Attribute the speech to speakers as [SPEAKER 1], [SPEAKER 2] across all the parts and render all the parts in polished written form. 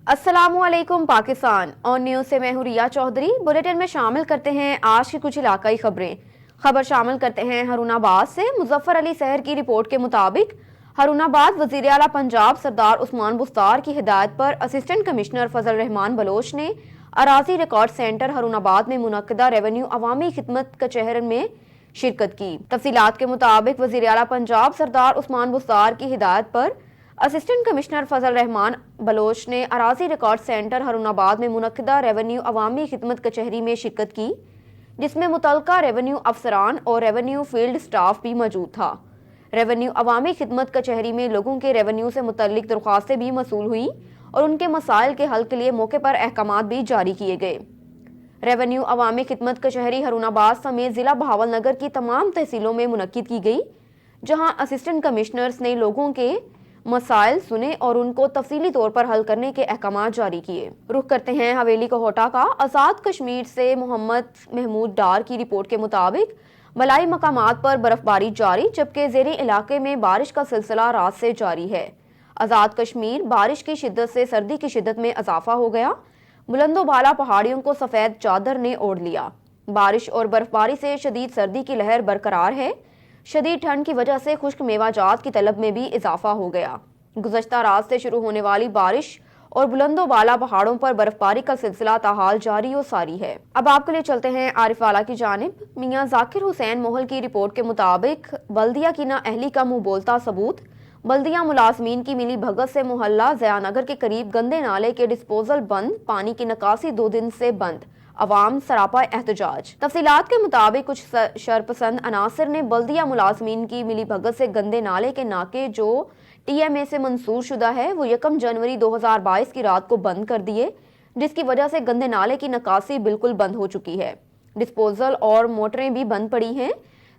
[SPEAKER 1] अस्सलामु अलैकुम पाकिस्तान और न्यूज़ से मैं हूँ रिया चौधरी। बुलेटिन में शामिल करते हैं आज की कुछ इलाकाई खबरें। खबर शामिल करते हैं हरुणाबाद से। मुजफ्फर अली सहर की रिपोर्ट के मुताबिक हरुणाबाद वज़ीर आला पंजाब सरदार उस्मान बुस्तार की हिदायत पर असिस्टेंट कमिश्नर फजल रहमान बलोच ने अराजी रिकॉर्ड सेंटर हरुणाबाद में मुनक्किदा रेवेन्यू अवामी खिदमत कचहरी में शिरकत की। तफसीलात के मुताबिक वज़ीर आला पंजाब सरदार उस्मान बुस्तार की हिदायत पर असिस्टेंट कमिश्नर फजल रहमान बलोच ने अराजी रिकॉर्ड सेंटर हरुणाबाद में मुनक्किदा रेवेन्यू अवामी खिदमत कचहरी में शिरकत की, जिसमें मुतलका रेवेन्यू अफसरान और रेवेन्यू फील्ड स्टाफ भी मौजूद था। रेवेन्यू अवामी खिदमत कचहरी में लोगों के रेवेन्यू से मुतल्लिक दरख्वास्तें भी मसूल हुई और उनके मसाइल के हल के लिए मौके पर अहकामात भी जारी किए गए। रेवेन्यू अवामी खिदमत कचहरी हरुणाबाद समेत जिला बहावलनगर की तमाम तहसीलों में मुनक्किद की गई, जहां असिस्टेंट कमिश्नर्स ने लोगों के मसाइल सुने और उनको तफसीली तौर पर हल करने के अहकामात जारी किए। रुख करते हैं हवेली कोहोटा का। आज़ाद कश्मीर से मोहम्मद महमूद डार की रिपोर्ट के मुताबिक मलाई मकामात पर बर्फबारी जारी, जबकि ज़ेरी इलाके में बारिश का सिलसिला रात से जारी है। आज़ाद कश्मीर बारिश की शिद्दत से सर्दी की शिद्दत में इजाफा हो गया। बुलंदो बाला पहाड़ियों को सफ़ेद चादर ने ओढ़ लिया। बारिश और बर्फबारी से शदीद सर्दी की लहर बरकरार है। शदीद ठंड की वजह से खुश्क मेवाजात की तलब में भी इजाफा हो गया। गुज़श्ता रात से शुरू होने वाली बारिश और बुलंदो बाला पहाड़ों पर बर्फबारी का सिलसिला ताहाल जारी और सारी है। अब आपके लिए चलते हैं आरिफवाला की जानिब। मियां जाकिर हुसैन मोहल की रिपोर्ट के मुताबिक बल्दिया की नाअहली का मुंह बोलता सबूत। बल्दिया मुलाजमीन की मिली भगत से मोहल्ला जयानगर के करीब गंदे नाले के डिस्पोजल बंद, पानी की निकासी 2 दिन से बंद, अवाम सरापा एहतजाज। तफसीलात के मुताबिक कुछ शरपसंद अनासर ने बल्दिया मुलाजमीन की मिली भगत से गंदे नाले के नाके जो TMA से मंसूर शुदा है वो 1 जनवरी 2022 की रात को बंद कर दिए, जिसकी वजह से गंदे नाले की निकासी बिल्कुल बंद हो चुकी है। डिस्पोजल और मोटरें भी बंद पड़ी हैं।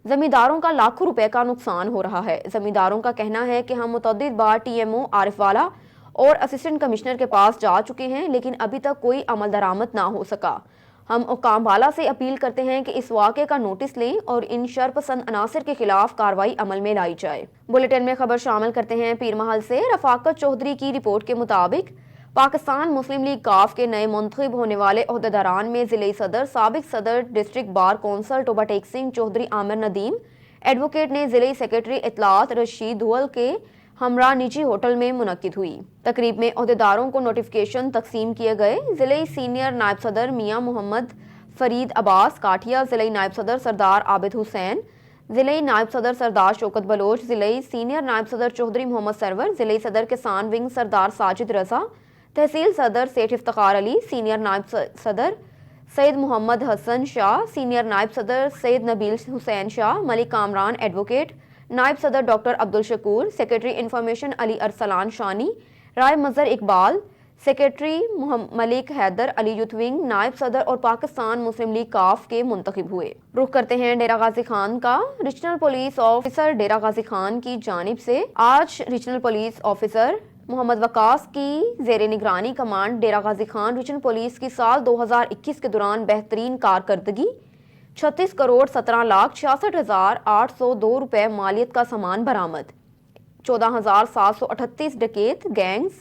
[SPEAKER 1] जमींदारों का लाखों रुपए का नुकसान हो रहा है। जमींदारों का कहना है कि हम मुतअद्दिद बार TMO आरिफवाला और असिस्टेंट कमिश्नर के पास जा चुके हैं, लेकिन अभी तक कोई अमल दरामद ना हो सका। हम हुक्काम वाला से अपील करते हैं कि इस वाक़े का नोटिस लें और इन शरपसंद अनासर के खिलाफ कार्रवाई अमल में लाई जाए। बुलेटिन में खबर शामिल करते हैं पीरमहल से। रफाकत चौधरी की रिपोर्ट के मुताबिक पाकिस्तान मुस्लिम लीग काफ के नए मुंतखब होने वाले अहदेदारान में ज़िले सदर, साबिक सदर district bar council Toba Tek Singh Chaudhry Aamir Nadeem advocate ने ज़िले सेक्रेटरी इतलात रशीद दुअल के हमरा निजी होटल में मुनक्किद हुई। तकरीब में अहदेदारों को नोटिफिकेशन तकसीम किए गए। ज़िले सीनियर नायब सदर मियां मोहम्मद फरीद अब्बास काठिया, ज़िले नायब सदर सरदार आबिद हुसैन, ज़िले नायब सदर सरदार शौकत बलोच, ज़िले सीनियर नायब सदर चौधरी मोहम्मद सरवर, ज़िले सदर किसान विंग सरदार साजिद रजा, तहसील सदर सेठ इफ्तिखार अली, सीनियर नायब सदर सैयद मोहम्मद हसन शाह, सीनियर नायब सदर सैयद नबील हुसैन शाह, मलिक कामरान एडवोकेट, नायब सदर doctor Abdul Shakoor, secretary information Ali Arsalan Shani, Rai Mazhar Iqbal, secretary Malik Haider Ali youth wing, नायब सदर और पाकिस्तान मुस्लिम लीग काफ के मुंतखब हुए। रुख करते हैं डेरा गाजी खान का। Regional police officer Dera Ghazi Khan की जानिब से आज regional police officer Mohammad Waqas की जेर निगरानी command Dera Ghazi Khan regional police की साल 2021 के दौरान बेहतरीन कारकर्दगी 36 करोड़ 17,66,802 रुपए मालियत का सामान बरामद, 14,738 डकैत गैंग्स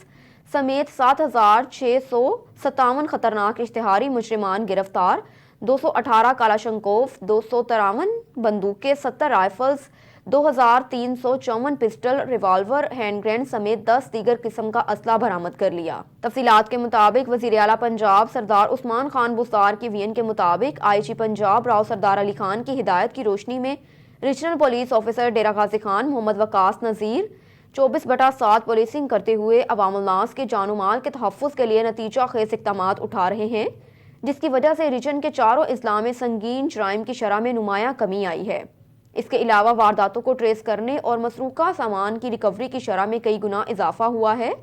[SPEAKER 1] समेत 7,657 खतरनाक इश्तिहारी मुजरिमान गिरफ्तार, 218 कालाशंकोव, 253 बंदूकें, 70 rifles, 2,354 pistol, revolver, hand grenade समेत 10 दीगर किस्म का असला बरामद कर लिया। तफसीलात के मुताबिक वज़ीर आला पंजाब सरदार उस्मान खान बुस्तार के VN के मुताबिक IG पंजाब राव सरदार अली खान की हिदायत की रोशनी में regional police officer Dera Ghazi Khan Mohammad Waqas नज़ीर 24/7 पुलिसिंग करते हुए अवामुन्नास के जानो माल के तहफ़्फ़ुज़ के लिए नतीजा खेज इक़दामात उठा रहे हैं, जिसकी वजह से रीजन के चारों अजला में संगीन जराइम की शरह में नुमायां कमी आई है। इसके अलावा वारदातों को ट्रेस करने और मसरूका सामान की रिकवरी की शरह में कई गुना इजाफा हुआ है।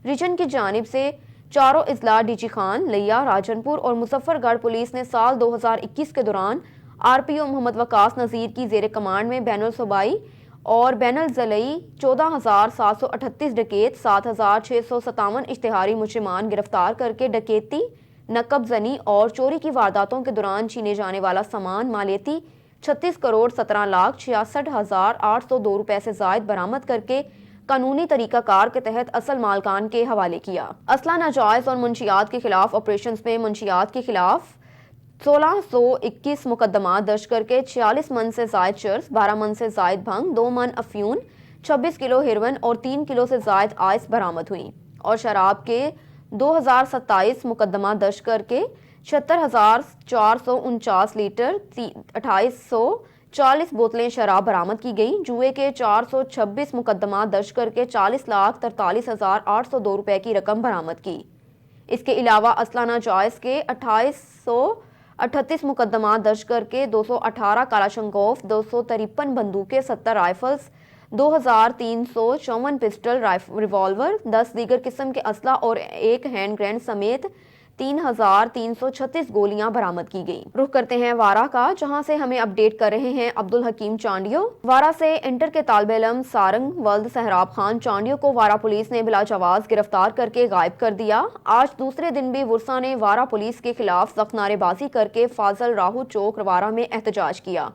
[SPEAKER 1] रीजन की जानिब से चारों अजला DG खान, लिया, राजनपुर और मुजफ्फरगढ़ पुलिस ने साल 2021 के दौरान RPO मोहम्मद वकास नज़ीर की जेर कमांड में बैनुल सूबाई और बैनुल ज़िलई 14,738 डकैत, 7,657 इश्तिहारी मुजरिमान गिरफ्तार करके डकैती, नकब जनी और चोरी की वारदातों के दौरान छीने जाने वाला सामान मालियती 36 करोड़ 17,66,802 रुपए से जायद बरामद करके قانونی طریقہ کار کے تحت اصل مالکان کے حوالے کیا۔ اسلحہ ناجائز اور منشیات کے خلاف آپریشنز میں منشیات کے خلاف 1621 مقدمات درج کر کے 46 من سے زائد چرس، 12 من سے زائد بھنگ، 2 من افیون، 26 کلو ہیروئن اور 3 کلو سے زائد آئس برآمد ہوئی، اور شراب کے 2027 مقدمات درج کر کے 76,449 لیٹر 2840 بوتلیں شراب برآمد کی گئی۔ جوئے کے 426 مقدمات درج کر کے 40,43,802 روپے کی رقم برآمد کی۔ اس کے علاوہ اسلحہ ناجائز کے 2838 مقدمات درج کر کے 218 کلاشنکوف، 253 بندوقیں، 70 رائفلز، 2354 پسٹل، ریوالور، 10 دیگر قسم کے اسلحہ اور ایک ہینڈ گرینیڈ سمیت 3336 گولیاں برآمد کی گئی۔ رخ کرتے ہیں وارا کا، جہاں سے ہمیں اپڈیٹ کر رہے ہیں عبدالحکیم چانڈیو۔ وارا سے انٹر کے طالب علم سارنگ ولد سہراب خان چانڈیو کو وارا پولیس نے بلا جواز گرفتار کر کے غائب کر دیا۔ آج دوسرے دن بھی ورثا نے وارا پولیس کے خلاف سخت نعرے بازی کر کے فاضل راہو چوک وارا میں احتجاج کیا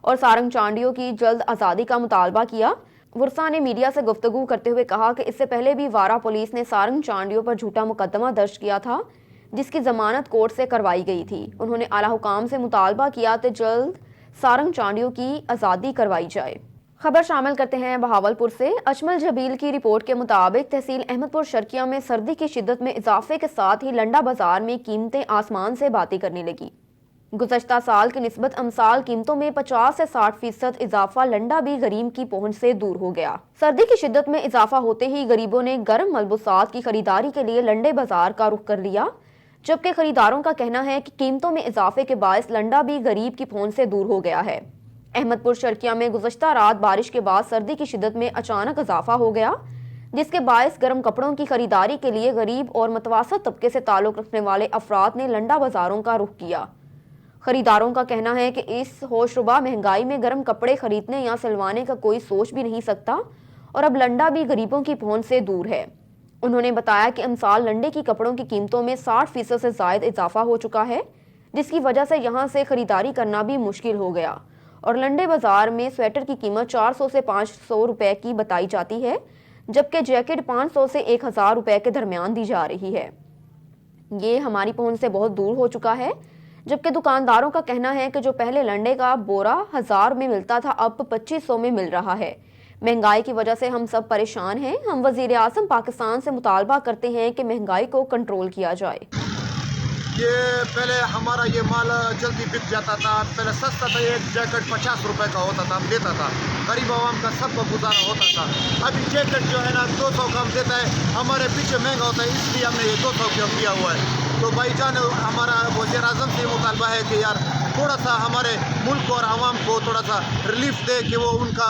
[SPEAKER 1] اور سارنگ چانڈیو کی جلد آزادی کا مطالبہ کیا۔ ورثا نے میڈیا سے گفتگو کرتے ہوئے کہا کہ اس سے پہلے بھی وارا پولیس نے سارنگ چانڈیو پر جھوٹا مقدمہ درج کیا تھا، جس کی ضمانت کورٹ سے کروائی گئی تھی۔ انہوں نے اعلیٰ حکام سے مطالبہ کیا کہ جلد سارنگ چانڈیو کی آزادی کروائی جائے۔ خبر شامل کرتے ہیں بہاولپور سے۔ اجمل جبیل کی رپورٹ کے مطابق تحصیل احمد پور شرقیہ میں سردی کی شدت میں اضافے کے ساتھ ہی لنڈا بازار میں قیمتیں آسمان سے باتیں کرنے لگی۔ گزشتہ سال کی نسبت امسال قیمتوں میں 50 سے 60% اضافہ لنڈا بھی غریب کی پہنچ سے دور ہو گیا۔ سردی کی شدت میں اضافہ ہوتے ہی غریبوں نے گرم ملبوسات کی خریداری کے لیے لنڈے بازار کا رخ کر لیا، جبکہ خریداروں کا کہنا ہے کہ قیمتوں میں اضافے کے باعث لنڈا بھی غریب کی پہنچ سے دور ہو گیا ہے۔ احمد پور شرقیہ میں گزشتہ رات بارش کے بعد سردی کی شدت میں اچانک اضافہ ہو گیا، جس کے باعث گرم کپڑوں کی خریداری کے لیے غریب اور متوسط طبقے سے تعلق رکھنے والے افراد نے لنڈا بازاروں کا رخ کیا۔ خریداروں کا کہنا ہے کہ اس ہوش ربا مہنگائی میں گرم کپڑے خریدنے یا سلوانے کا کوئی سوچ بھی نہیں سکتا، اور اب لنڈا بھی غریبوں کی پہنچ سے دور ہے۔ انہوں نے بتایا کہ امسال لنڈے کی کپڑوں کی قیمتوں میں 60% سے زائد اضافہ ہو چکا ہے، جس کی وجہ سے یہاں سے خریداری کرنا بھی مشکل ہو گیا، اور لنڈے بازار میں سویٹر کی قیمت 400 سے 500 روپے کی بتائی جاتی ہے، جبکہ جیکٹ 500 سے 1000 روپے کے درمیان دی جا رہی ہے۔ یہ ہماری پہنچ سے بہت دور ہو چکا ہے، جبکہ دکانداروں کا کہنا ہے کہ جو پہلے لنڈے کا بورا 1000 میں ملتا تھا اب 2500 میں مل رہا ہے۔ مہنگائی کی وجہ سے ہم سب پریشان ہیں۔ ہم وزیر اعظم پاکستان سے مطالبہ کرتے ہیں کہ مہنگائی کو کنٹرول کیا جائے۔
[SPEAKER 2] یہ پہلے ہمارا یہ مال جلدی بک جاتا تھا، پہلے سستا تھا، ایک جیکٹ 50 روپے کا ہوتا تھا، ہم لیتا تھا، غریب عوام کا سب کا گزارا ہوتا تھا۔ ابھی جیکٹ جو ہے نا 200 کا ہم دیتا ہے، ہمارے پیچھے مہنگا ہوتا ہے، اس لیے ہم نے یہ 200 کا کیا ہوا ہے۔ تو بھائی جان ہمارا وزیر اعظم سے مطالبہ ہے کہ یار تھوڑا سا ہمارے ملک اور عوام کو تھوڑا سا ریلیف دے کہ وہ ان کا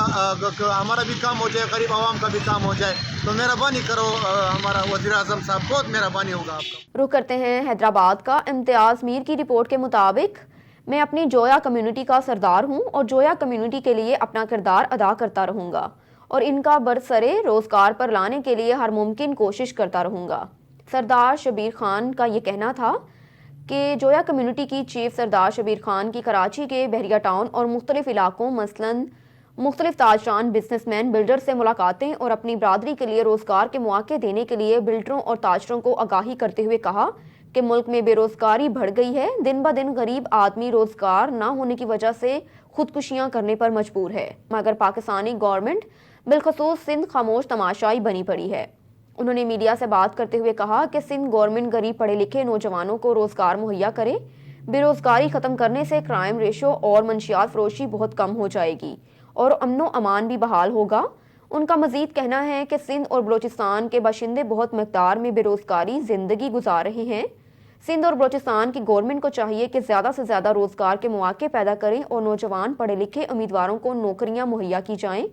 [SPEAKER 2] ہمارا بھی کام ہو جائے، غریب عوام کا بھی کام ہو جائے۔ تو مہربانی کرو ہمارا وزیر اعظم صاحب، بہت مہربانی ہوگا آپ کا۔
[SPEAKER 1] رخ کرتے ہیں حیدرآباد کا۔ امتیاز میر کی رپورٹ کے مطابق میں اپنی جویا کمیونٹی کا سردار ہوں اور جویا کمیونٹی کے لیے اپنا کردار ادا کرتا رہوں گا اور ان کا برسرے روزگار پر لانے کے لیے ہر ممکن کوشش کرتا رہوں گا۔ سردار شبیر خان کا یہ کہنا تھا کہ جویا کمیونٹی کی چیف سردار شبیر خان کی کراچی کے بحریہ ٹاؤن اور مختلف علاقوں مثلاً مختلف تاجران، بزنس مین، بلڈر سے ملاقاتیں اور اپنی برادری کے لیے روزگار کے مواقع دینے کے لیے بلڈروں اور تاجروں کو آگاہی کرتے ہوئے کہا کہ ملک میں بے روزگاری بڑھ گئی ہے۔ دن بہ دن غریب آدمی روزگار نہ ہونے کی وجہ سے خودکشیاں کرنے پر مجبور ہے، مگر پاکستانی گورنمنٹ بالخصوص سندھ خاموش تماشائی بنی پڑی ہے۔ انہوں نے میڈیا سے بات کرتے ہوئے کہا کہ سندھ گورنمنٹ غریب پڑھے لکھے نوجوانوں کو روزگار مہیا کرے، بے روزگاری ختم کرنے سے کرائم ریشو اور منشیات فروشی بہت کم ہو جائے گی اور امن و امان بھی بحال ہوگا۔ ان کا مزید کہنا ہے کہ سندھ اور بلوچستان کے باشندے بہت مقدار میں بے روزگاری زندگی گزار رہے ہیں۔ سندھ اور بلوچستان کی گورنمنٹ کو چاہیے کہ زیادہ سے زیادہ روزگار کے مواقع پیدا کریں اور نوجوان پڑھے لکھے امیدواروں کو نوکریاں مہیا کی جائیں،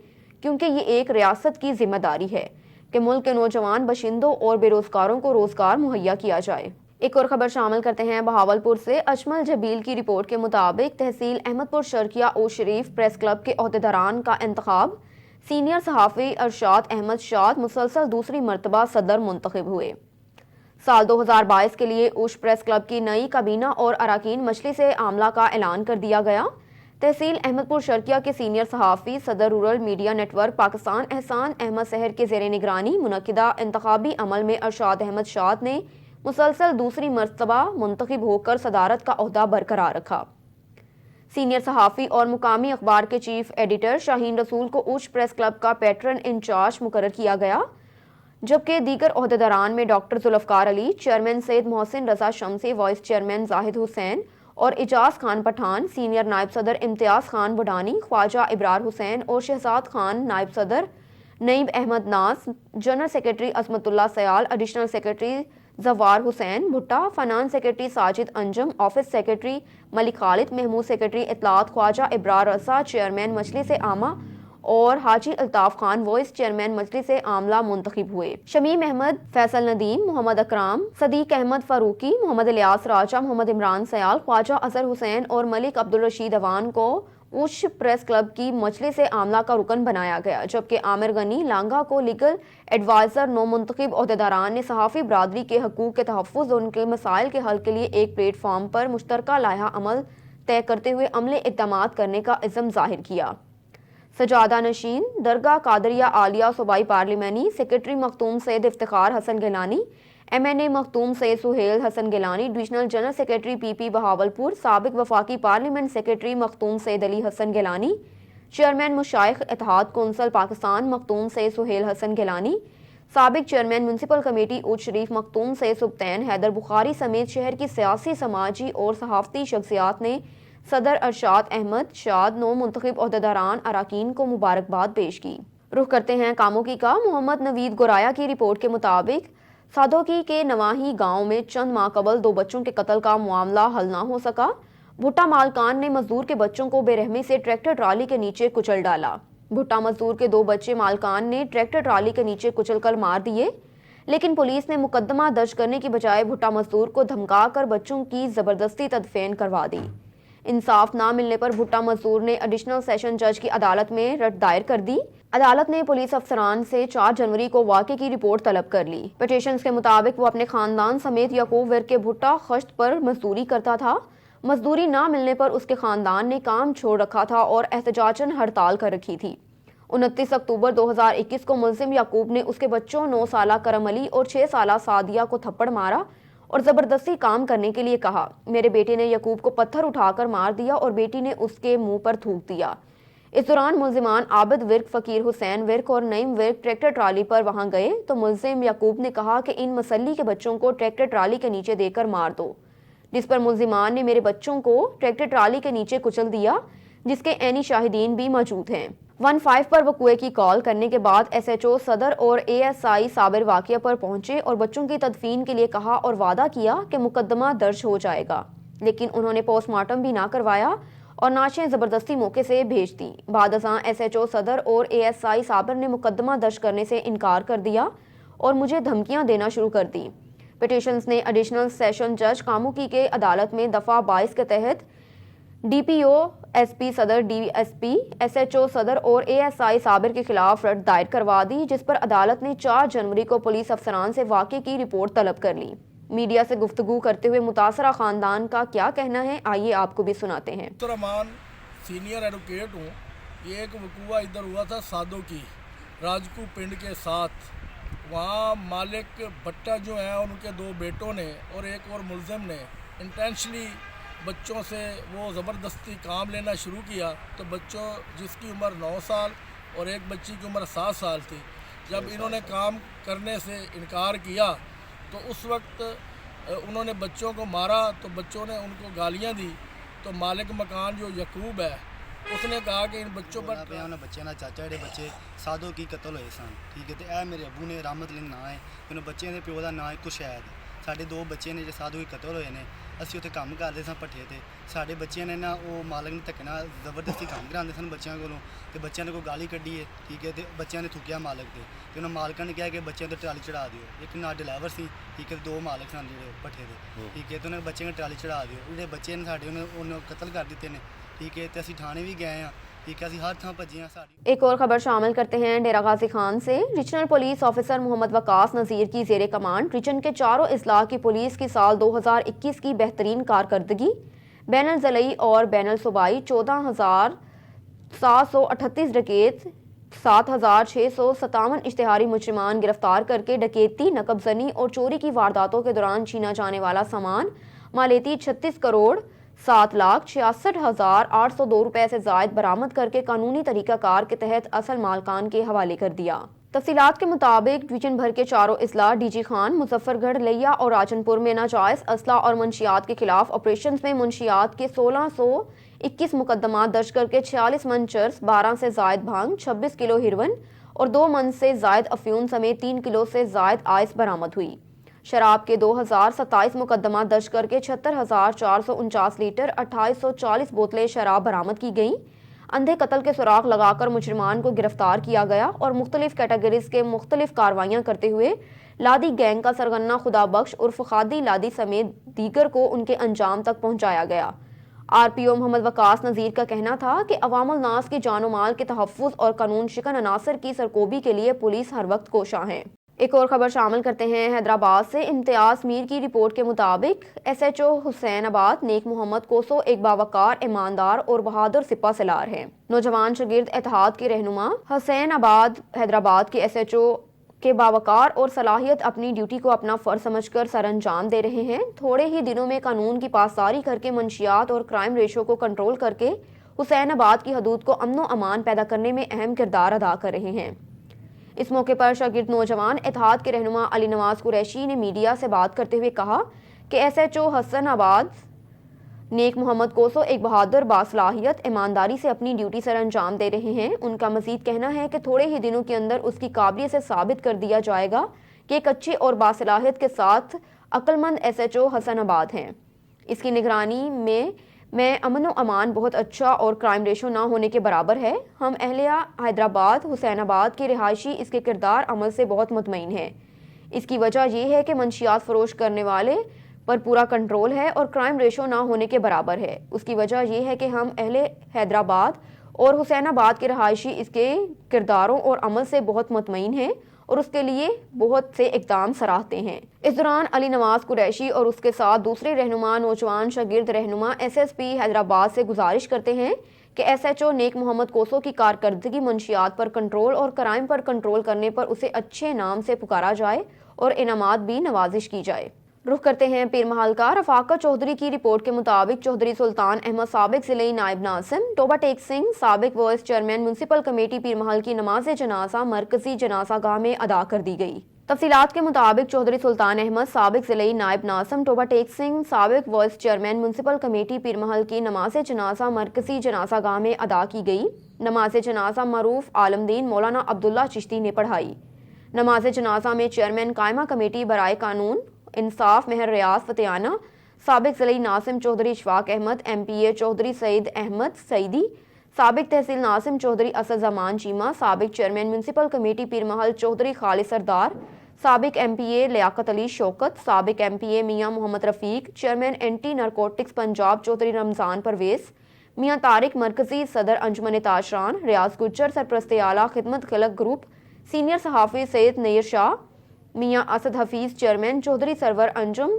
[SPEAKER 1] کیونکہ یہ ایک ریاست کی ذمہ داری ہے کہ ملک کے نوجوان باشندوں اور بے روزگاروں کو روزگار مہیا کیا جائے۔ ایک اور خبر شامل کرتے ہیں بہاولپور سے۔ اجمل جبیل کی رپورٹ کے مطابق تحصیل احمد پور شرقیہ او شریف پریس کلب کے عہدیداران کا انتخاب، سینئر صحافی ارشاد احمد شاد مسلسل دوسری مرتبہ صدر منتخب ہوئے۔ سال 2022 کے لیے اوش پریس کلب کی نئی کابینہ اور اراکین مجلس عاملہ کا اعلان کر دیا گیا۔ तहसील अहमदपुर शर्किया के सीनियर सहाफ़ी सदर रूरल मीडिया नेटवर्क पाकिस्तान एहसान अहमद सहर के ज़ेर निगरानी मुनक्किदा इंतखाबी अमल में अरशाद अहमद शाद ने मुसलसल दूसरी मरतबा मुंतखब होकर सदारत का ओहदा बरकरार रखा। सीनियर सहाफ़ी और मुकामी अखबार के चीफ एडिटर शाहीन रसूल को उच्च प्रेस क्लब का पैट्रन इंचार्ज मुकर्रर किया गया, जबकि दीगर ओहदेदारान में डॉक्टर जुल्फ़कार अली, चेयरमैन सैयद मोहसिन रजा शमसी, वाइस चेयरमैन जाहिद हुसैन और इजाज खान पठान, सीनियर नायब सदर इम्तियाज़ खान बुडानी, ख्वाजा इब्रार हुसैन और शहजाद खान नायब सदर, Naeeb Ahmad Naz, general secretary Azmatullah Sial, additional secretary Jawwar Hussain Bhutta, finance secretary Sajid Anjum, office secretary Malik Khalid, Mahmood secretary इतलात ख्वाजा इब्रार रसा, चेयरमैन मजलिस आमा और हाजी अल्ताफ खान वाइस चेयरमैन मजलिस आमला मुंतखब हुए। शमीम अहमद, फैसल नदीम, मोहम्मद अकराम, सदीक अहमद फारूकी, मोहम्मद इलियास राजा, मोहम्मद इमरान सयाल, ख्वाजा अजहर हुसैन और मलिक अब्दुल रशीद अवान को उच्च प्रेस क्लब की मजलिस आमला का रुकन बनाया गया, जबकि आमिर गनी लांगा को लीगल एडवाइजर नौ मुंतखब ओहदेदारान ने सहाफ़ी बरादरी के हकूक़ के तहफ़्फ़ुज़ और उनके मसाइल के हल के लिए एक प्लेटफार्म पर मुश्तरका लायहा अमल तय करते हुए अमले इक़दामात करने का इज़्म ज़ाहिर किया। सजादा नशीन, दरगाह कादरिया आलिया सूबाई पार्लिमानी secretary Makhdoom Syed Iftikhar Hasan Gilani, MNA Makhdoom Syed Sohail Hasan Gilani, divisional general secretary PP Bahawalpur, साबिक वफाकी parliament secretary Makhdoom Syed Ali Hasan Gilani, chairman मुशाइख इत्तेहाद कौंसल पाकिस्तान मखतूम सैयद सुहेल हसन गिलानी, साबिक चेयरमैन म्यूनसिपल कमेटी उच्च शरीफ मखतूम सैयद सुब्तैन हैदर बुखारी समेत शहर की सियासी, समाजी और सहाफ़ती शख्सियात ने सदर अरशाद अहमद शाद नौ मुंतखब ओहदेदारान अराकीन को मुबारकबाद पेश की। रुख करते हैं कामोकी का। मोहम्मद नवीद गोराया की रिपोर्ट के मुताबिक सादोकी के नवाही गांव में चंद माह कबल दो बच्चों के कत्ल का मामला हल ना हो सका। भुट्टा मालकान ने मजदूर के बच्चों को बेरहमी से ट्रैक्टर ट्राली के नीचे कुचल डाला। भुट्टा मजदूर के दो बच्चे मालकान ने ट्रैक्टर ट्राली के नीचे कुचल कर मार दिए, लेकिन पुलिस ने मुकदमा दर्ज करने की बजाय भुट्टा मजदूर को धमका कर बच्चों की जबरदस्ती तदफीन करवा दी। इंसाफ ना मिलने पर भुट्टा मजदूर ने एडिशनल सेशन जज की अदालत में रट दायर कर दी। अदालत ने पुलिस अफसरान से 4 जनवरी को वाक़े की रिपोर्ट तलब कर ली। पिटीशंस के मुताबिक वो अपने खानदान समेत याकूब विर्क के भुट्टा खश्त पर मजदूरी करता था। मजदूरी ना मिलने पर उसके खानदान ने काम छोड़ रखा था और एहतजाजन हड़ताल कर रखी थी। 29 अक्टूबर 2021 को मुलजिम याकूब ने उसके बच्चों 9 साला करम अली और 6 साला सादिया को थप्पड़ मारा और ज़बरदस्ती काम करने के लिए कहा। मेरे बेटे ने याकूब को पत्थर उठाकर मार दिया और बेटी ने उसके मुंह पर थूक दिया। इस दौरान मुलजिमान आबिद विर्क, फ़कीर हुसैन विर्क और नईम विर्क ट्रैक्टर ट्राली पर वहां गए तो मुलजिम याकूब ने कहा कि इन मसल्ली के बच्चों को ट्रैक्टर ट्राली के नीचे देकर मार दो, जिस पर मुलजिमान ने मेरे बच्चों को ट्रैक्टर ट्राली के नीचे कुचल दिया, जिसके ऐनी शाहिदीन भी मौजूद हैं। 15 पर वक़ुए की कॉल करने के बाद SHO सदर और ASI साबिर वाक़िया पर पहुंचे और बच्चों की तदफीन के लिए कहा और वादा किया कि मुकदमा दर्ज हो जाएगा, लेकिन उन्होंने पोस्टमार्टम भी ना करवाया और नाशें ज़बरदस्ती मौके से भेज दी। बाद अज़ां SHO सदर और ASI साबिर ने मुकदमा दर्ज करने से इनकार कर दिया और मुझे धमकियां देना शुरू कर दी। पिटीशंस ने एडिशनल सेशन जज कामोकी के अदालत में दफ़ा 22 के तहत DPO, SP सदर, DSP, SHO सदर और ASI साबिर के खिलाफ रट दायर करवा दी, जिस पर अदालत ने 4 जनवरी को पुलिस अफसरान से वाक़े की रिपोर्ट तलब कर ली। मीडिया से गुफ्तगू करते हुए मुतासरा खानदान का क्या कहना है, आइए आपको भी सुनाते हैं।
[SPEAKER 3] रहमान सीनियर एडवोकेट हूँ। ये एक वकूआ इधर हुआ था सादों की राजकू पिंड के साथ। वहाँ मालिक भट्टा जो है उनके 2 बेटों ने और एक और मुलजिम ने इंटेंशनली बच्चों से वो ज़बरदस्ती काम लेना शुरू किया। तो बच्चों जिसकी उम्र 9 साल और एक बच्ची की उम्र 7 साल थी, जब इन्होंने काम करने से इनकार किया तो उस वक्त उन्होंने बच्चों को मारा। तो बच्चों ने उनको गालियां दी। तो मालिक मकान जो यकूब है उसने कहा कि इन बच्चों पर
[SPEAKER 4] बच्चे ना चाचा जेडे बच्चे सादों की कतल होए सन, ठीक है। तो यह मेरे अबू ने रामत लिंग ना है, उन्होंने बच्चे के प्यो का ना है कुशैद। साढ़े 2 बच्चे ने जो साधु की कतल होए ने, असी उत्थे काम करते सन भट्ठे ते। साढ़े बच्चे ने ना वो मालक ने धक्के नाल जबरदस्ती काम कराते सन बच्चों को। तो बच्चों ने कोई गाली कड्डी है, ठीक है। तो बच्चों ने थुकिया मालक से। तो उन्होंने मालक ने कहा कि बच्चों को ट्राली चढ़ा दियो। एक ना ड्राइवर सी, ठीक है, 2 मालक सन जो भट्ठे के, ठीक है। तो उन्होंने बच्चे ने ट्राली चढ़ा दियो। जो बच्चे ने साढ़े उन्होंने कतल कर दिते हैं, ठीक है। तो असी थाने भी गए हैं, ठीक है। असी हर थां भजे हैं।
[SPEAKER 1] एक और खबर शामिल करते हैं डेरा गाजी खान से। Regional police officer Mohammad Waqas Nazir की ज़ेरे कमांड रीजन के चारों इजला की पुलिस की साल 2021 की बेहतरीन कारकर्दगी بین الضلعی اور بین الصوبائی 14,738 ڈکیت 7,657 اشتہاری مجرمان گرفتار کر کے ڈکیتی، نقب زنی اور چوری کی وارداتوں کے دوران چھینا جانے والا سامان مالیتی 36 کروڑ 7,66,802 روپے سے زائد برآمد کر کے قانونی طریقہ کار کے تحت اصل مالکان کے حوالے کر دیا۔ تفصیلات کے مطابق ڈویژن بھر کے چاروں اضلاع ڈی جی خان، مظفر گڑھ، لیا اور راجن پور میں ناجائز اسلحہ اور منشیات کے خلاف آپریشنز میں منشیات کے 1621 مقدمات درج کر کے 46 من چرس، 12 سے زائد بھانگ، 26 کلو ہیروئن اور 2 من سے زائد افیون سمیت 3 کلو سے زائد آئس برآمد ہوئی۔ شراب کے 2027 مقدمات درج کر کے 76,449 لیٹر 2840 بوتلیں شراب برآمد کی گئیں۔ اندھے قتل کے سراغ لگا کر مجرمان کو گرفتار کیا گیا اور مختلف کیٹیگریز کے مختلف کارروائیاں کرتے ہوئے لادی گینگ کا سرغنہ خدا بخش عرف خادی لادی سمیت دیگر کو ان کے انجام تک پہنچایا گیا۔ آر پی او محمد وقاص نذیر کا کہنا تھا کہ عوام الناس کی جان و مال کے تحفظ اور قانون شکن عناصر کی سرکوبی کے لیے پولیس ہر وقت کوشاں ہے۔ ایک اور خبر شامل کرتے ہیں حیدرآباد سے۔ امتیاز میر کی رپورٹ کے مطابق ایس ایچ او حسین آباد نیک محمد کوسو ایک باوقار، ایماندار اور بہادر سپہ سالار ہیں۔ نوجوان شاگرد اتحاد کے رہنما حسین آباد حیدرآباد کے ایس ایچ او کے باوقار اور صلاحیت اپنی ڈیوٹی کو اپنا فرض سمجھ کر سر انجام دے رہے ہیں۔ تھوڑے ہی دنوں میں قانون کی پاسداری کر کے منشیات اور کرائم ریشو کو کنٹرول کر کے حسین آباد کی حدود کو امن و امان پیدا کرنے میں اہم کردار ادا کر رہے ہیں۔ اس موقع پر شاگرد نوجوان اتحاد کے رہنما علی نواز قریشی نے میڈیا سے بات کرتے ہوئے کہا کہ ایس ایچ او حسن آباد نیک محمد کوسو ایک بہادر، باصلاحیت، ایمانداری سے اپنی ڈیوٹی سر انجام دے رہے ہیں۔ ان کا مزید کہنا ہے کہ تھوڑے ہی دنوں کے اندر اس کی قابلیت سے ثابت کر دیا جائے گا کہ ایک اچھے اور باصلاحیت کے ساتھ عقل مند ایس ایچ او حسن آباد ہیں۔ اس کی نگرانی میں امن و امان بہت اچھا اور کرائم ریشو نہ ہونے کے برابر ہے۔ ہم اہلیہ حیدرآباد حسین آباد کے رہائشی اس کے کردار عمل سے بہت مطمئن ہیں۔ اس کی وجہ یہ ہے کہ منشیات فروش کرنے والے پر پورا کنٹرول ہے اور کرائم ریشو نہ ہونے کے برابر ہے۔ اس کی وجہ یہ ہے کہ ہم اہل حیدرآباد اور حسین آباد کے رہائشی اس کے کرداروں اور عمل سے بہت مطمئن ہیں اور اس کے لیے بہت سے اقدام سراہتے ہیں۔ اس دوران علی نواز قریشی اور اس کے ساتھ دوسرے رہنما نوجوان شاگرد رہنما ایس ایس پی حیدرآباد سے گزارش کرتے ہیں کہ ایس ایچ او نیک محمد کوسو کی کارکردگی منشیات پر کنٹرول اور کرائم پر کنٹرول کرنے پر اسے اچھے نام سے پکارا جائے اور انعامات بھی نوازش کی جائے۔ رخ کرتے ہیں پیر محل کا۔ رفاقہ چودھری کی رپورٹ کے مطابق چودھری سلطان احمد سابق ضلعی نائب ناظم، ٹوبہ ٹیک سنگھ سابق وائس چیئرمین میونسپل کمیٹی پیر محل کی نماز جنازہ مرکزی جنازہ گاہ میں ادا کر دی گئی۔ تفصیلات کے مطابق چودھری سلطان احمد سابق ضلعی نائب ناظم، ٹوبہ ٹیک سنگھ سابق وائس چیئرمین میونسپل کمیٹی پیر محل کی نماز جنازہ مرکزی جنازہ گاہ میں ادا کی گئی۔ نماز جنازہ معروف عالم دین مولانا عبداللہ چشتی نے پڑھائی۔ نماز جنازہ میں چیئرمین قائمہ کمیٹی برائے قانون انصاف مہر ریاض فتیانہ، سابق ضلعی ناظم چودھری اشفاق احمد، ایم پی اے چودھری سعید احمد سعیدی، سابق تحصیل ناظم چودھری اسد زمان چیمہ، سابق چیئرمین میونسپل کمیٹی پیر محل چودھری خالد سردار، سابق ایم پی اے لیاقت علی شوکت، سابق M P A Mian Muhammad Rafiq, chairman anti narcotics Punjab Chaudhry Ramzan Pervaiz, Mian Tariq مرکزی صدر انجمن تاشران، ریاض گجر سرپرست اعلیٰ خدمت خلق گروپ، سینئر صحافی سید نیر شاہ، میاں اسد حفیظ چیئرمین چودھری سرور انجم،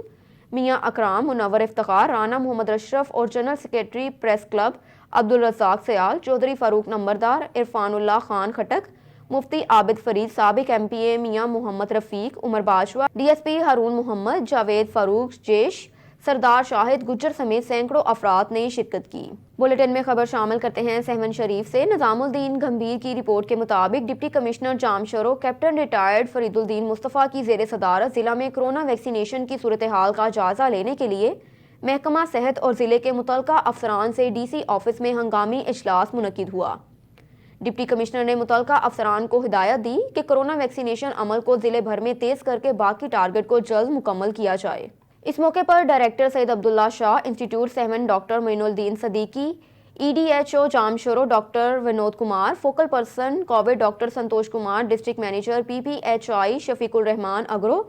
[SPEAKER 1] میاں اکرام منور افتخار، رانا محمد اشرف اور general secretary press club Abdul Razzaq Sial, Chaudhry Farooq نمبردار، عرفان اللہ خان کھٹک، مفتی عابد فرید، سابق M P A Mian Muhammad Rafiq, Umar Bashwa, D S P Haroon Muhammad, Javed Farooq Jaish, Sardar Shahid گجر سمیت سینکڑوں افراد نے شرکت کی۔ بلیٹن میں خبر شامل کرتے ہیں سہون شریف سے۔ نظام الدین گھمبیر کی رپورٹ کے مطابق ڈپٹی کمشنر جام شورو کیپٹن ریٹائرڈ فرید الدین مصطفیٰ کی زیر صدارت ضلع میں کرونا ویکسینیشن کی صورتحال کا جائزہ لینے کے لیے محکمہ صحت اور ضلع کے متعلقہ افسران سے ڈی سی آفس میں ہنگامی اجلاس منعقد ہوا۔ ڈپٹی کمشنر نے متعلقہ افسران کو ہدایت دی کہ کرونا ویکسینیشن عمل کو ضلع بھر میں تیز کر کے باقی ٹارگٹ کو جلد مکمل کیا جائے۔ اس موقع پر director Syed Abdullah Shah, institute Sehwan doctor Moin Uddin Siddiqui, E D H O Jam Shoro doctor Vinod Kumar, focal person Covid doctor Santosh Kumar, district manager P P H I Shafiq ur Rehman Agro,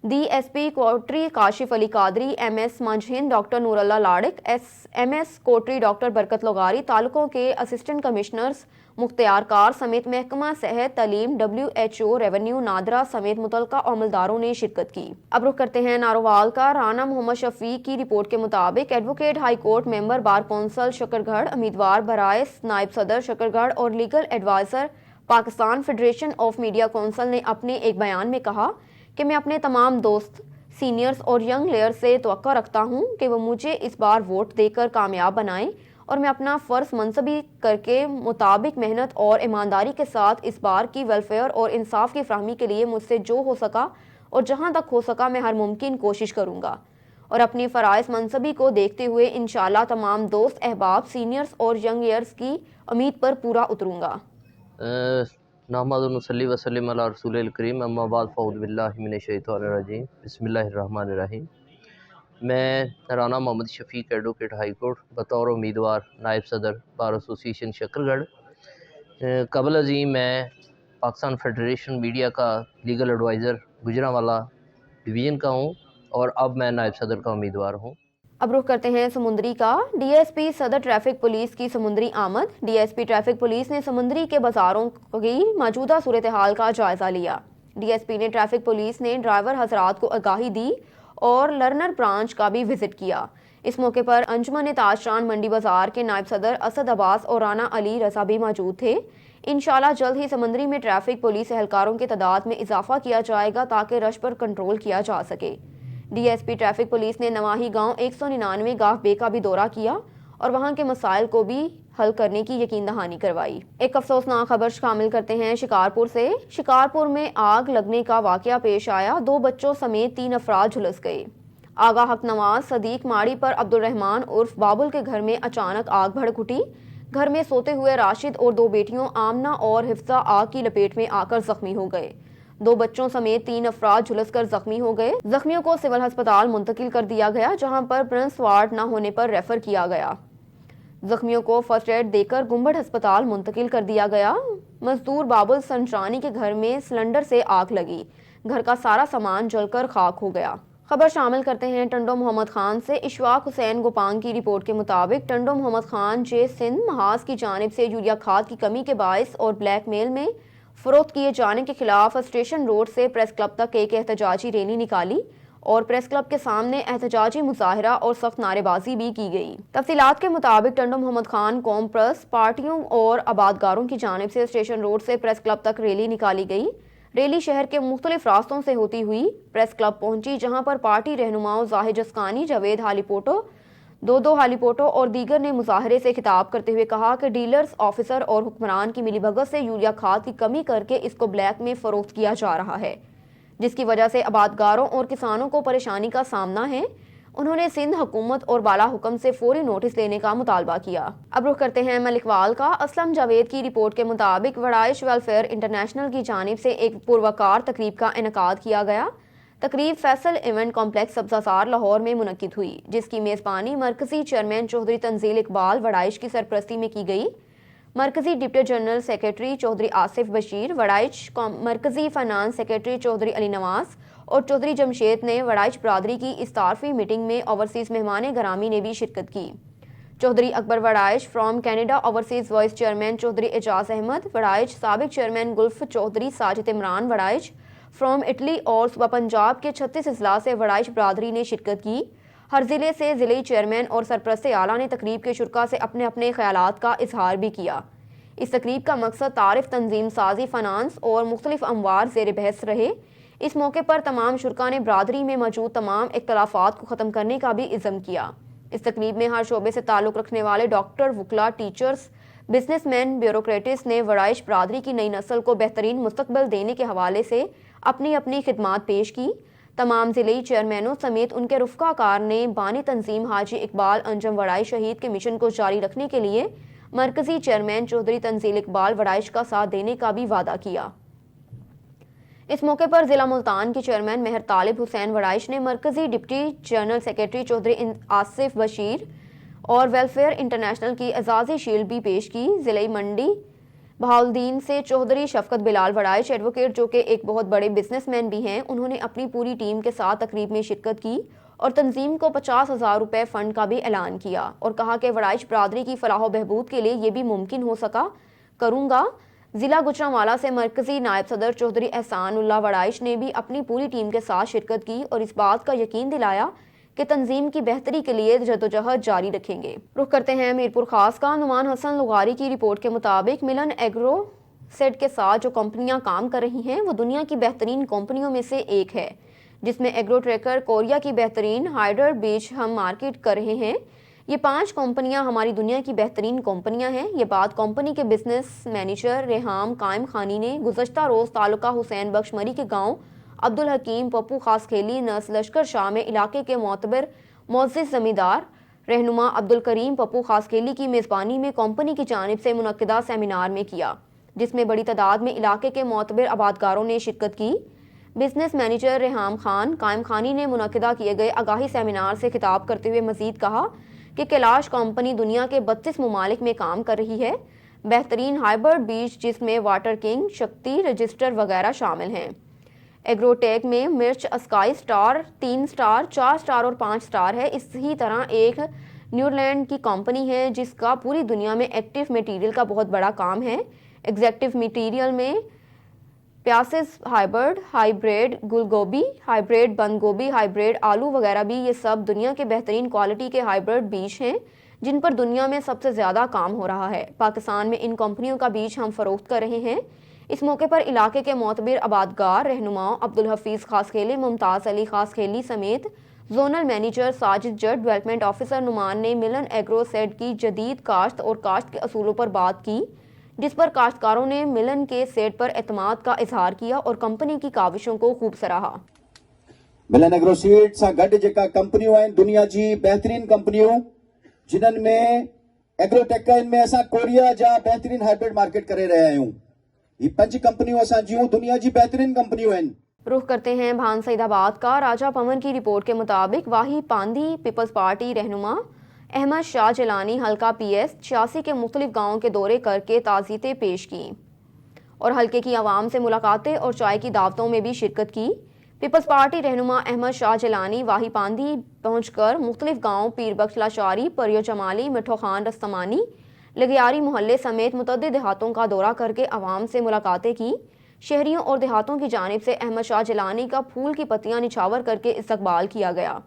[SPEAKER 1] D S P Kotri Kashif Ali Qadri, M S Manjhand doctor Noor Ullah Larik, M S Kotri doctor Barkat لغاری، تعلقوں کے اسسٹنٹ کمشنرز मुख्तियार कार समेत महकमा सेहत, तालीम, WHO, रेवेन्यू, नादरा समेत मुतलका अमलदारों ने शिरकत की। अब रुख करते हैं नारोवाल का। राना मोहम्मद शफीक की रिपोर्ट के मुताबिक advocate high court, member bar council Shakargarh, उम्मीदवार बराए नायब सदर शकरगढ़ और legal adviser Pakistan federation of media council ने अपने एक बयान में कहा कि मैं अपने तमाम दोस्त, सीनियर्स और यंग लेयर से तवक्को रखता हूँ कि वो मुझे इस बार वोट देकर कामयाब बनाएं और मैं अपना फ़र्ज मनसबी करके मुताबिक मेहनत और ईमानदारी के साथ इस बार की वेलफेयर और इंसाफ की फराहमी के लिए मुझसे जो हो सका और जहाँ तक हो सका मैं हर मुमकिन कोशिश करूँगा और अपनी फ़राइज़ मनसबी को देखते हुए इंशाअल्लाह तमाम दोस्त, अहबाब, सीनियर्स और यंग ईयर्स की उम्मीद पर पूरा उतरूँगा।
[SPEAKER 5] नहमदुनसल्ली वसल्लम अला रसूलिल करीम अम्मा बाद फ़ऊज़ु बिल्लाहि मिनश शैतानिर रजीम बिस्मिल्लाहिर रहमानिर रहीम। मैं Rana Mohammad Shafiq advocate high court बतौर उम्मीदवार नायब सदर बार एसोसिएशन शकरगढ़ कबल अज़ीम मैं पाकिस्तान फेडरेशन मीडिया का लीगल एडवाइज़र गुजरांवाला डिवीज़न का हूँ और अब मैं नायब सदर का उम्मीदवार हूँ।
[SPEAKER 1] अब रुख करते हैं समुंदरी का। डीएसपी सदर ट्रैफिक पुलिस की समुंदरी आमद। डीएसपी ट्रैफिक पुलिस ने समुंदरी के बाजारों की मौजूदा सूरत हाल का जायजा लिया। डीएसपी ने ट्रैफिक पुलिस ने ड्राइवर हजरात को आगाही दी और लर्नर ब्रांच का भी विजिट किया। इस मौके पर अंजुमन ताजरान मंडी बाजार के नायब सदर असद अब्बास और राना अली रजा भी मौजूद थे। इंशाल्लाह जल्द ही समुंदरी में ट्रैफिक पुलिस एहलकारों की तादाद में इजाफा किया जाएगा ताकि रश पर कंट्रोल किया जा सके। डीएसपी ट्रैफिक पुलिस ने नवाही गांव 199 गाफ बे का भी दौरा किया और वहां के मसाइल को भी हल करने की यकीन दहानी करवाई। एक अफसोसनाक खबर शामिल करते हैं शिकारपुर से। शिकारपुर में आग लगने का वाकया पेश आया। 2 बच्चों समेत 3 अफराद झुलस गए। आगा हक नवाज सदीक माड़ी पर अब्दुल रहमान उर्फ बाबुल के घर में अचानक आग भड़क उठी। घर में सोते हुए राशिद और 2 बेटियों आमना और हिफ्जा आग की लपेट में आकर जख्मी हो गए। 2 बच्चों समेत 3 अफराद झुलसकर जख्मी हो गए। जख्मियों को सिविल अस्पताल मुंतकिल कर दिया गया, जहां पर प्रिंस वार्ड न होने पर रेफर किया गया। जख्मियों को फर्स्ट एड देकर गुम्बड़ अस्पताल मुंतकिल कर दिया गया। मजदूर बाबुल संचानी के घर में सिलेंडर से आग लगी। घर का सारा सामान जलकर खाक हो गया। खबर शामिल करते हैं टंडो मोहम्मद खान से। इशफाक हुसैन गोपांग की रिपोर्ट के मुताबिक टंडो मोहम्मद खान जे सिंध महाज की जानिब से यूरिया खाद की कमी के बायस और ब्लैकमेल में फरोख्त किए जाने के खिलाफ स्टेशन रोड से प्रेस क्लब तक एक एहतजाजी रैली निकाली और प्रेस क्लब के सामने एहतजाजी मुजाहरा और सख्त नारेबाजी भी की गई। तफसीलात के मुताबिक टंडो मोहम्मद खान कौम प्रेस पार्टियों और आबादगारों की जानिब से स्टेशन रोड से प्रेस क्लब तक रैली निकाली गई। रैली शहर के मुख्तलिफ रास्तों से होती हुई प्रेस क्लब पहुंची, जहां पर पार्टी रहनुमाओं जाहिद जस्कानी, जावेद हालीपोटो, दो हालीपोटो और दीगर ने मुजाहरे से खिताब करते हुए कहा कि डीलर्स, ऑफिसर और हुक्मरान की मिलीभगत से यूरिया खाद की कमी करके इसको ब्लैक में फरोख्त किया जा रहा है, जिसकी वजह से आबादगारों और किसानों को परेशानी का सामना है। उन्होंने सिंध हुकूमत और बाला हुक्म से फौरी नोटिस लेने का मुतालबा किया। अब रुख करते हैं मलिकवाल का। असलम जावेद की रिपोर्ट के मुताबिक वड़ाइश वेलफेयर इंटरनेशनल की जानिब से एक पुरवकार तकरीब का इनेकाद किया गया। तकरीब फैसल इवेंट कॉम्प्लेक्स सब्जासार लाहौर में मुनक्किद हुई, जिसकी मेज़बानी मरकजी चेयरमैन चौधरी तंजील इकबाल वड़ाइश की सरपरस्ती में की गई। मरकजी deputy general secretary Chaudhry Asif Bashir, Waraich मरकजी फाइनेंस सेक्रेटरी चौधरी अली नवाज और चौधरी जमशेद ने वड़ाइश बरादरी की इस तारफी मीटिंग में ओवरसीज़ मेहमान गरामी ने भी शिरकत की। Chaudhry Akbar Waraich from Canada overseas vice chairman Chaudhry Ejaz Ahmad Waraich, साबिक chairman gulf Chaudhry Sajid Imran Waraich from Italy और सूबा पंजाब के 36 अजला से वड़ाइश बरादरी ने शिरकत की। हर ज़िले से ज़िले चेयरमैन और सरपरस्त आला ने तकरीब के शुरका से अपने अपने ख्यालात का इजहार भी किया। इस तकरीब का मकसद तारिफ, तंजीम साजी, फाइनेंस और मुख्तलिफ अमवार ज़ेर बहस रहे। इस मौके पर तमाम शुरका ने बरादरी में मौजूद तमाम इख्तलाफात को ख़त्म करने का भी इज़्म किया। इस तकरीब में हर शोबे से ताल्लुक़ रखने वाले डॉक्टर, वकला, टीचर्स, बिजनेसमैन, ब्यूरोक्रेट्स ने वड़ाइश बरादरी की नई नस्ल को बेहतरीन मुस्तकबिल देने के हवाले से अपनी अपनी खिदमात पेश की। तमाम ज़िले चेयरमैनों समेत उनके रुफ़काकार ने बानी तंजीम हाजी इकबाल अंजम वड़ाइश शहीद के मिशन को जारी रखने के लिए मरकजी चेयरमैन चौधरी तंजील इकबाल वड़ाइश का साथ देने का भी वादा किया। इस मौके पर ज़िला मुल्तान के चेयरमैन मेहर तालिब हुसैन वड़ाइश ने मरकजी deputy general secretary Chaudhry Asif Bashir और वेलफेयर इंटरनेशनल की एजाज़ी शील्ड भी पेश की। ज़िले मंडी बहाउद्दीन से चौधरी शफकत बिलाल वड़ाइश एडवोकेट, जो कि एक बहुत बड़े बिजनेसमैन भी हैं, उन्होंने अपनी पूरी टीम के साथ तकरीब में शिरकत की और तंजीम को 50,000 रुपये फ़ंड का भी ऐलान किया और कहा कि वड़ाइश बरादरी की फलाह बहबूद के लिए ये भी मुमकिन हो सका। करूंगा। जिला गुजरांवाला से मरकजी नायब सदर चौधरी एहसान उल्लाह वड़ाइश ने भी अपनी पूरी टीम के साथ शिरकत की और इस बात का यकीन दिलाया कि तंजीम की बेहतरी के लिए जदोजहद जारी रखेंगे। रुख करते हैं मीरपुर खास का। नुमान हसन लुगारी की रिपोर्ट के मुताबिक मिलन एग्रो सेट के साथ जो कंपनियां काम कर रही हैं वो दुनिया की बेहतरीन कंपनियों में से एक है, जिसमें एग्रो ट्रैकर कोरिया की बेहतरीन हाइडर बीच हम मार्केट कर रहे हैं। ये 5 कंपनियां हमारी दुनिया की बेहतरीन कंपनियां हैं। ये बात कंपनी के बिजनेस मैनेजर रेहाम कायम खानी ने गुज़श्ता रोज़ तालुका हुसैन बख्श मरी के गाँव अब्दुल हकीम पप्पू खास खेली नस लश्कर शाह में इलाके के मोतबर मोअज़्ज़िज़ ज़मींदार रहनुमा अब्दुल करीम पप्पू खास खेली की मेज़बानी में कंपनी की जानिब से मुनक्किदा सेमिनार में किया, जिसमें बड़ी तादाद में इलाके के मोतबर आबादगारों ने शिरकत की। बिजनेस मैनेजर रेहाम खान कायम खानी ने मुनक्किदा किए गए आगाही सेमिनार से खिताब करते हुए मजीद कहा कि कैलाश कंपनी दुनिया के 32 ममालिक में काम कर रही है। बेहतरीन हाइब्रिड बीज जिसमें वाटर किंग, शक्ति, रजिस्टर वगैरह शामिल हैं। एग्रोटेक में मिर्च स्काई स्टार 3 स्टार, 4 स्टार और 5 स्टार है। इसी तरह एक न्यूजीलैंड की कंपनी है जिसका पूरी दुनिया में एक्टिव मटेरियल का बहुत बड़ा काम है। एग्जेक्टिव मटेरियल में प्यासेस हाइब्रिड गुलगोभी, हाइब्रिड बंद गोभी, हाइब्रिड आलू वगैरह भी ये सब दुनिया के बेहतरीन क्वालिटी के हाइब्रिड बीज हैं जिन पर दुनिया में सबसे ज़्यादा काम हो रहा है। पाकिस्तान में इन कंपनियों का बीज हम फरोख्त कर रहे हैं। इस मौके पर इलाके के मोतबर आबादगार रहनुमाओं अब्दुल हफीज़ खास खेली, मुमताज़ अली खास खेली समेत जोनल मैनेजर साजिद जट, डेवलपमेंट ऑफिसर नुमान ने मिलन एग्रो सेट की जदीद काश्त और काश्त के असूलों पर बात की, जिस पर काश्तकारों ने मिलन के सेट पर एतमाद का इजहार किया और कंपनी की काविशों को खूब सराहा।
[SPEAKER 6] मिलन एग्रो सीड सां गॾु जेका कंपनियूं आहिनि दुनिया जी बहितरीन कंपनियूं जिन्हनि में एग्रोटेक में असां कोरिया जा बहितरीन हाइब्रिड मार्केट करे रहिया आहियूं। ये 5 कंपनियों असां जूं दुनिया जी बहितरीन कंपनियूं आहिनि।
[SPEAKER 1] रुख करते हैं भान सईदाबाद का। राजा पवन की रिपोर्ट के मुताबिक वाही पांदी पीपल्स पार्टी रहनुमा अहमद शाह जिलानी हल्का PS 86 के मुख्तलिफ गाँवों के दौरे करके ताज़ीतें पेश की और हल्के की आवाम से मुलाकातें और चाय की दावतों में भी शिरकत की। पीपल्स पार्टी रहनुमा अहमद शाह जिलानी वाही पांदी पहुंचकर मुख्तलिफ गाँव पीरबख्श लाशारी, परियो जमाली, मिठो खान रस्तमानी, लगियारी मोहल्ले समेत मुतअद्दिद देहातों का दौरा करके आवाम से मुलाकातें की। शहरियों और देहातों की जानिब से अहमद शाह जिलानी का फूल की पत्तियां निछावर करके इस्तकबाल किया गया।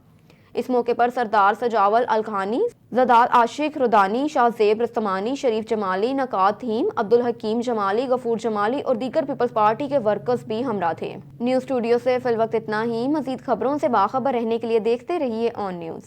[SPEAKER 1] इस मौके पर सरदार सजावल अलखानी, जदाद आशिक रुदानी, शाहजेब रस्तमानी, शरीफ जमाली, नकात थीम, अब्दुल हकीम जमाली, गफूर जमाली और दीगर पीपल्स पार्टी के वर्कर्स भी हमरा थे। न्यूज़ स्टूडियो से फिल वक्त इतना ही। मजीद खबरों से बाखबर रहने के लिए देखते रहिए ऑन न्यूज़।